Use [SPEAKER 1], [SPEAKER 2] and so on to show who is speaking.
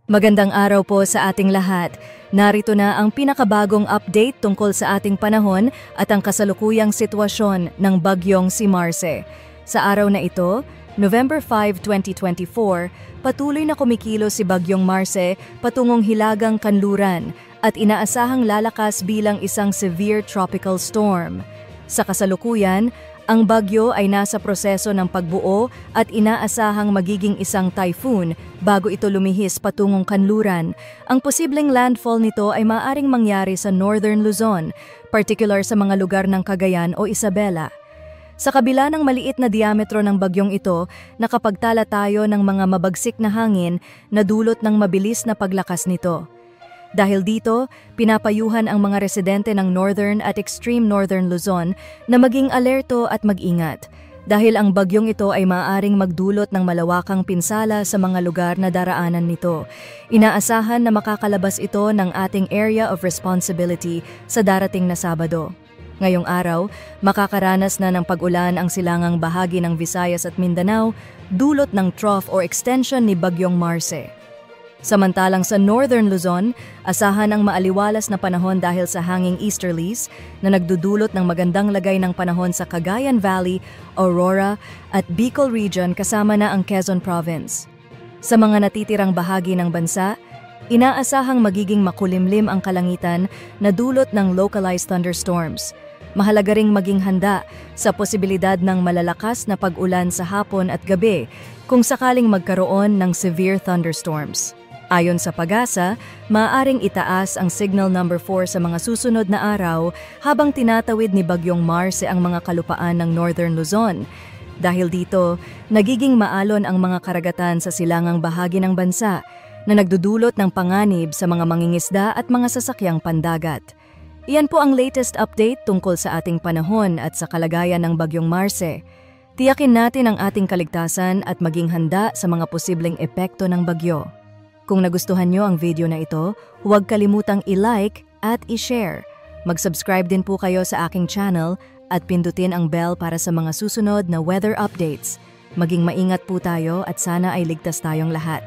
[SPEAKER 1] Magandang araw po sa ating lahat. Narito na ang pinakabagong update tungkol sa ating panahon at ang kasalukuyang sitwasyon ng bagyong si Marce. Sa araw na ito, November 5, 2024, patuloy na kumikilos si bagyong Marce patungong Hilagang Kanluran at inaasahang lalakas bilang isang severe tropical storm. Sa kasalukuyan, ang bagyo ay nasa proseso ng pagbuo at inaasahang magiging isang typhoon bago ito lumihis patungong Kanluran. Ang posibleng landfall nito ay maaaring mangyari sa Northern Luzon, particular sa mga lugar ng Cagayan o Isabela. Sa kabila ng maliit na diametro ng bagyong ito, nakapagtala tayo ng mga mabagsik na hangin na dulot ng mabilis na paglakas nito. Dahil dito, pinapayuhan ang mga residente ng Northern at Extreme Northern Luzon na maging alerto at mag-ingat dahil ang bagyong ito ay maaaring magdulot ng malawakang pinsala sa mga lugar na daraanan nito. Inaasahan na makakalabas ito ng ating area of responsibility sa darating na Sabado. Ngayong araw, makakaranas na ng pag-ulan ang silangang bahagi ng Visayas at Mindanao dulot ng trough or extension ni bagyong Marce. Samantalang sa Northern Luzon, asahan ang maaliwalas na panahon dahil sa hanging easterlies na nagdudulot ng magandang lagay ng panahon sa Cagayan Valley, Aurora at Bicol Region kasama na ang Quezon Province. Sa mga natitirang bahagi ng bansa, inaasahang magiging makulimlim ang kalangitan na dulot ng localized thunderstorms. Mahalaga ring maging handa sa posibilidad ng malalakas na pag-ulan sa hapon at gabi kung sakaling magkaroon ng severe thunderstorms. Ayon sa PAGASA, maaaring itaas ang signal number 4 sa mga susunod na araw habang tinatawid ni bagyong Marce ang mga kalupaan ng Northern Luzon. Dahil dito, nagiging maalon ang mga karagatan sa silangang bahagi ng bansa na nagdudulot ng panganib sa mga mangingisda at mga sasakyang pandagat. Iyan po ang latest update tungkol sa ating panahon at sa kalagayan ng bagyong Marce. Tiyakin natin ang ating kaligtasan at maging handa sa mga posibleng epekto ng bagyo. Kung nagustuhan nyo ang video na ito, huwag kalimutang i-like at i-share. Mag-subscribe din po kayo sa aking channel at pindutin ang bell para sa mga susunod na weather updates. Maging maingat po tayo at sana ay ligtas tayong lahat.